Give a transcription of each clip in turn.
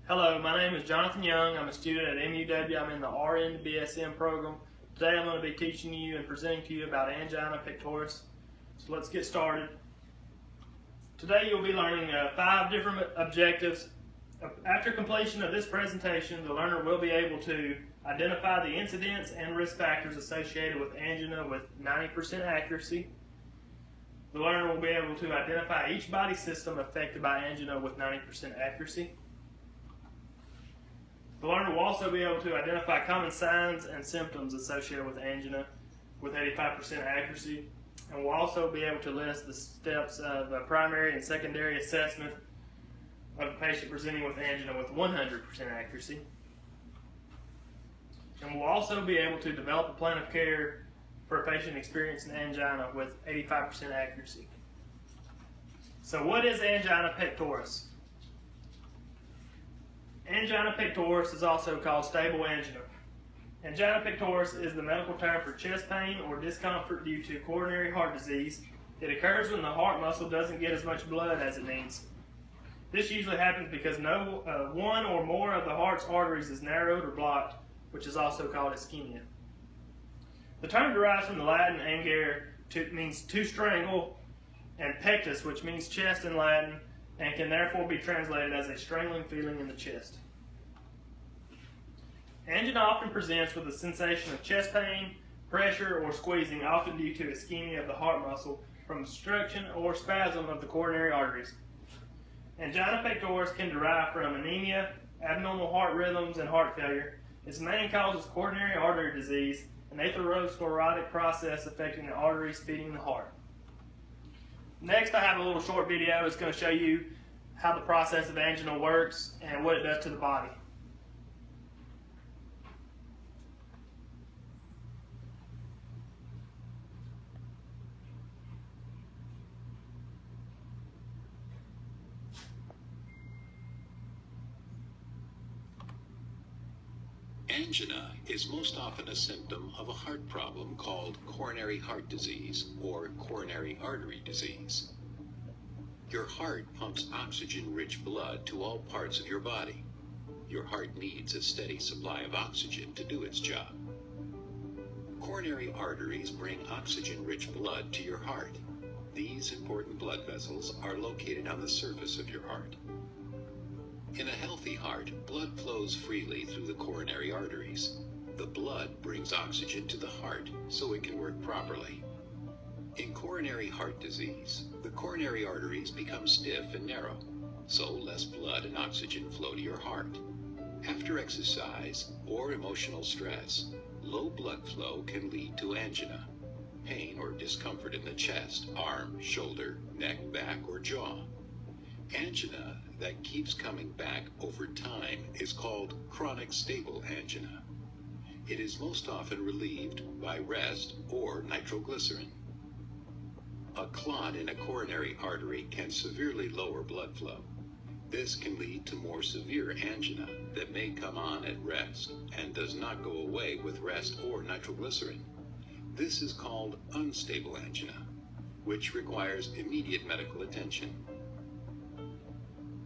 Hello, my name is Jonathan Young. I'm a student at MUW. I'm in the RN to BSN program. Today I'm going to be teaching you and presenting to you about angina pectoris. So let's get started. Today you'll be learning 5 different objectives. After completion of this presentation, the learner will be able to identify the incidence and risk factors associated with angina with 90% accuracy. The learner will be able to identify each body system affected by angina with 90% accuracy. The learner will also be able to identify common signs and symptoms associated with angina with 85% accuracy, and will also be able to list the steps of primary and secondary assessment of a patient presenting with angina with 100% accuracy. And will also be able to develop a plan of care for a patient experiencing angina with 85% accuracy. So what is angina pectoris? Angina pectoris is also called stable angina. Angina pectoris is the medical term for chest pain or discomfort due to coronary heart disease. It occurs when the heart muscle doesn't get as much blood as it needs. This usually happens because one or more of the heart's arteries is narrowed or blocked, which is also called ischemia. The term derives from the Latin angere, means to strangle, and pectus, which means chest in Latin, and can therefore be translated as a strangling feeling in the chest. Angina often presents with a sensation of chest pain, pressure, or squeezing, often due to ischemia of the heart muscle from obstruction or spasm of the coronary arteries. Angina pectoris can derive from anemia, abnormal heart rhythms, and heart failure. Its main cause is coronary artery disease, an atherosclerotic process affecting the arteries feeding the heart. Next, I have a little short video. It's going to show you how the process of angina works and what it does to the body. Angina is most often a symptom of a heart problem called coronary heart disease or coronary artery disease. Your heart pumps oxygen-rich blood to all parts of your body. Your heart needs a steady supply of oxygen to do its job. Coronary arteries bring oxygen-rich blood to your heart. These important blood vessels are located on the surface of your heart. In a healthy heart, blood flows freely through the coronary arteries. The blood brings oxygen to the heart so it can work properly. In coronary heart disease, the coronary arteries become stiff and narrow, so less blood and oxygen flow to your heart. After exercise or emotional stress, low blood flow can lead to angina, pain or discomfort in the chest, arm, shoulder, neck, back, or jaw. Angina that keeps coming back over time is called chronic stable angina. It is most often relieved by rest or nitroglycerin. A clot in a coronary artery can severely lower blood flow. This can lead to more severe angina that may come on at rest and does not go away with rest or nitroglycerin. This is called unstable angina, which requires immediate medical attention.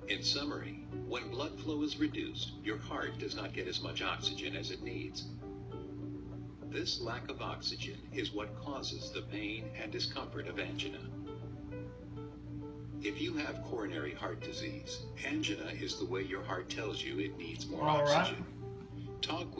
In summary, when blood flow is reduced, your heart does not get as much oxygen as it needs. This lack of oxygen is what causes the pain and discomfort of angina. If you have coronary heart disease, angina is the way your heart tells you it needs more oxygen. Talk